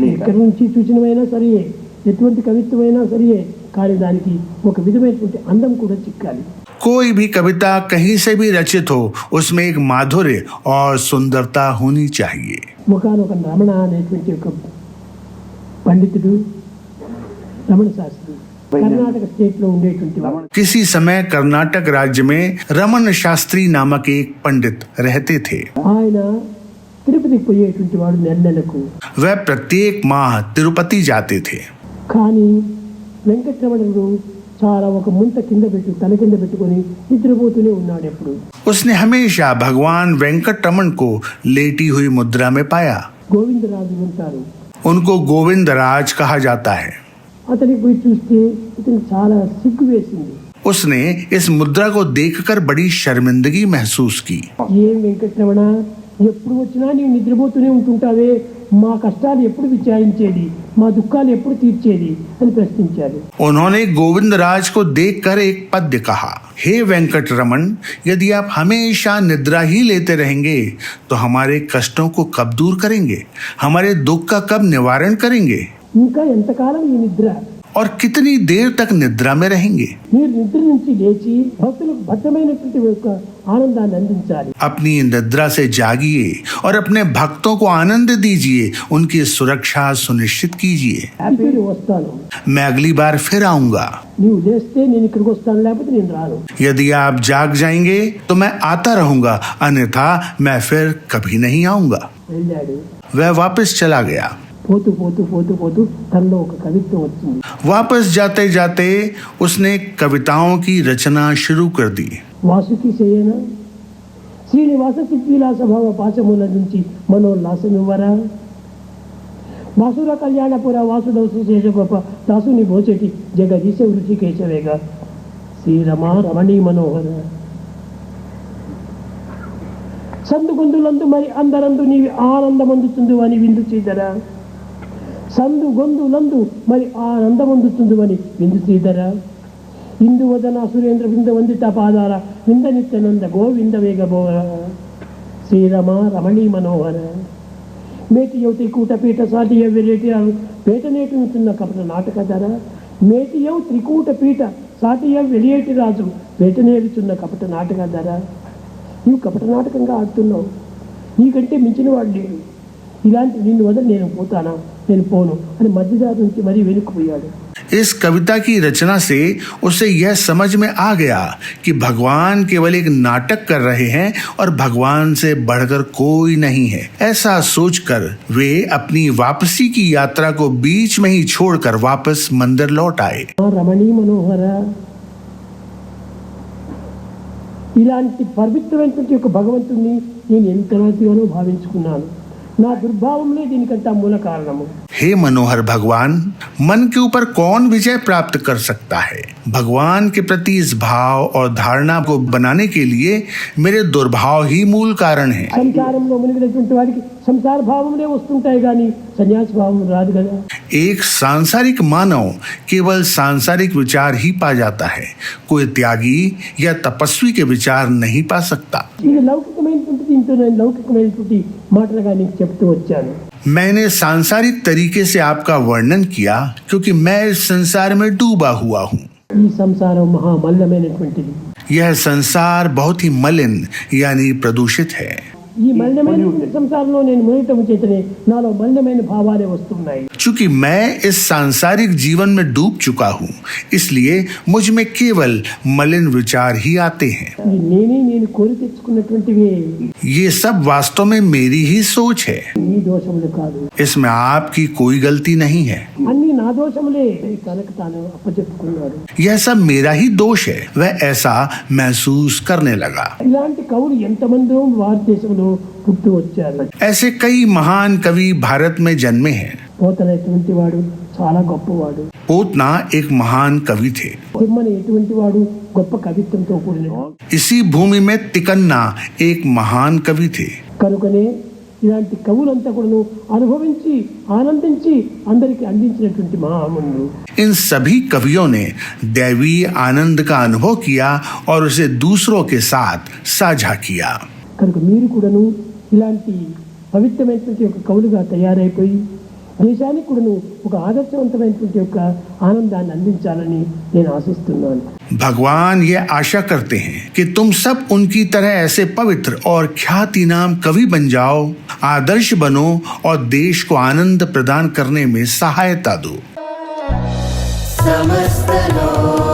ఎక్కడి నుంచి సూచనమైనా సరియే, ఎటువంటి కవిత్వమైనా సరియే, కానీ దానికి ఒక విధమైనటువంటి అందం కూడా చిక్కాలి. कोई भी कविता कहीं से भी रचित हो, उसमें एक माधुर्य और सुंदरता होनी चाहिए. ఒకనొక రమణ అనేటువంటి ఒక పండితుడు, రమణ శాస్త్రి, कर्नाटक स्टेट లో ఉండేటువంటి వాడు. किसी समय कर्नाटक राज्य में रमन शास्त्री नामक एक पंडित रहते थे. ఆయన తిరుపతికి పోయేటువంటి వాడు నెలకు. वह प्रत्येक माह तिरुपति जाते थे. కానీ వెంకటరమణుడు చాలా ఒక ముంత కింద పెట్టి తల కింద పెట్టుకొని నిద్రపోతూనే ఉన్నాడు ఎప్పుడు. उसने हमेशा भगवान वेंकटरमण को लेटी हुई मुद्रा में पाया. గోవిందరాజు ఉంటారు. उनको गोविंदराज कहा जाता है. అతనికి పోయి చూస్తే ఇతనికి చాలా సిగ్గు వేసింది. उसने इस मुद्रा को देखकर बड़ी शर्मिंदगी महसूस की. ఏం వెంకటరమణ, ఎప్పుడు వచ్చినా నీవు నిద్రపోతూనే ఉంటుంటావే, మా కష్టాలు ఎప్పుడు విచారించేది, మా దుఃఖాలు ఎప్పుడు తీర్చేది అని ప్రశ్నించారు. उन्होंने गोविंदराज को देखकर एक पद्य कहा, हे वेंकटरमण, यदि आप हमेशा निद्रा ही लेते रहेंगे तो हमारे कष्टों को कब दूर करेंगे, हमारे दुख का कब निवारण करेंगे, ఇంకా ఎంతకాలం ఈ నిద్ర, और कितनी देर तक निद्रा में रहेंगे. మీరు నిద్ర నుంచి లేచి భక్తులకు భద్రమైనటువంటి ఒక ఆనందాన్ని అందించాలి. अपनी निद्रा से जागिए और अपने भक्तों को आनंद दीजिए, उनकी सुरक्षा सुनिश्चित कीजिए. ఇప్పుడు వస్తాను, मैं अगली बार फिर आऊंगा. నీవు లేస్తే నేను ఇక్కడికి వస్తాను, లేకపోతే నేను రాను. यदि आप जाग जाएंगे तो मैं आता रहूंगा, अन्यथा मैं फिर कभी नहीं आऊंगा. వెళ్ళాడు. वह वापस चला गया. పోతూ పోతూ పోతూ పోతూ తనలో ఒక కవిత్వం వచ్చింది. वापस जाते जाते उसने कविताओं की रचना शुरू कर दी. వాసుకి చేయన శ్రీనివాస సిద్ధిలాస భావ పాశముల నుంచి మనోల్లాసమివ్వరా, వాసుర కళ్యాణపుర వాసుదవసు శేషగోప దాసుని భోచెటి జగదీశ వృషి కేశవేగా శ్రీరమా రమణీ మనోహర సందు గొంతులందు మరి అందరందు నీవి ఆనందమందుతుంది అని విందు చీదరా, సందు గొంతులందు మరి ఆనందమందుతుంది అని విందు చీదరా, ఇందు వదన సురేంద్ర వింద వందిత పాదార వింద నిత్యనంద గోవింద వేగభోర శ్రీరమ రమణీ మనోహర మేటి యౌ త్రికూట పీఠ సాటి వెరేటి పేట నేటుతున్న కపట నాటక ధర, మేటి యౌ త్రికూట పీఠ సాటి వెలియేటి రాజు పేట నేరుచున్న కపట నాటక ధర, నువ్వు కపట నాటకంగా ఆడుతున్నావు, నీకంటే మించిన వాడు లేడు, ఇలాంటి నిన్ను వదిలి నేను పోతానా, నేను పోను అని మధ్యదారి నుంచి మరీ వెనుక్కుపోయాడు. इस कविता की रचना से उसे यह समझ में आ गया कि भगवान केवल एक नाटक कर रहे हैं और भगवान से बढ़कर कोई नहीं है. ऐसा सोचकर वे अपनी वापसी की यात्रा को बीच में ही छोड़कर वापस मंदिर लौट आए. రమణీ మనోహర, ఇలాంటి పవిత్రమైనటువంటి ఒక భగవంతుడిని నేను ఎంతగానో భావించుకున్నాను. నా దుర్భావంలో దీనికంటే మూల కారణము. हे मनोहर भगवान, मन के ऊपर कौन विजय प्राप्त कर सकता है? भगवान के प्रति इस भाव और धारणा को बनाने के लिए मेरे दुर्भाव ही मूल कारण है. సంసారంలో మునిగినటువంటి వాడికి సంసార భావములే వస్తుంటాయి కానీ సన్యాస భావం రాదు కదా. एक सांसारिक मानव केवल सांसारिक विचार ही पा जाता है, कोई त्यागी या तपस्वी के विचार नहीं पा सकता. ఇది లౌకికమైనటువంటి దీంతో నేను లౌకికమైనటువంటి మాటలుగా నీకు చెప్తూ వచ్చాను. मैंने सांसारिक तरीके से आपका वर्णन किया क्योंकि मैं इस संसार में डूबा हुआ हूँ. ఈ సంసారం మహామల్లమైనటువంటిది. यह संसार बहुत ही मलिन यानी प्रदूषित है. ఈ మలినమైన సంసారంలో నేను మునిగటం చేతనే నాలో మలినమైన భావాలే వస్తున్నాయి. चूंकि मैं इस सांसारिक जीवन में डूब चुका हूँ, इसलिए मुझ में केवल मलिन विचार ही आते हैं. ఇది నేనే నేను కోరి తెచ్చుకున్నటువంటివే. ये सब वास्तव में मेरी ही सोच है. నీ దోషములు కాదు, इसमें आपकी कोई गलती नहीं है. అన్ని నా దోషములే తనకు తాను అప్పచెప్పుకున్నాడు. यह सब मेरा ही दोष है. वह ऐसा महसूस करने लगा. ఇలాంటి కవులు ఎంతమందో భారతదేశంలో పుట్టి వచ్చారు. ऐसे कई महान कवि भारत में जन्मे हैं. పోతన ఎటువంటి వాడు చాలా గొప్పవాడు. पोतना एक महान कवि थे. తిమ్మన ఎటువంటి వాడు గొప్ప కవిత్వంతో కూడిన. इसी भूमि में तिकन्ना एक महान कवि थे. కనుకనే ఇలాంటి కవులంతా కూడా అనుభవించి ఆనందించి అందరికి అందించినటువంటి మహామనులు. इन सभी कवियों ने दैवी आनंद का अनुभव किया और उसे दूसरों के साथ साझा किया. కనుక మీరు కూడాను ఇలాంటి పవిత్రమైనటువంటి ఒక కవులుగా తయారైపోయి దేశానికి కూడాను ఒక ఆదర్శవంతమైనటువంటి యొక్క ఆనందాన్ని అందించాలని నేను ఆశిస్తున్నాను. भगवान ये आशा करते हैं कि तुम सब उनकी तरह ऐसे पवित्र और ख्याति नाम कवि बन जाओ, आदर्श बनो और देश को आनंद प्रदान करने में सहायता दो. समस्त लोक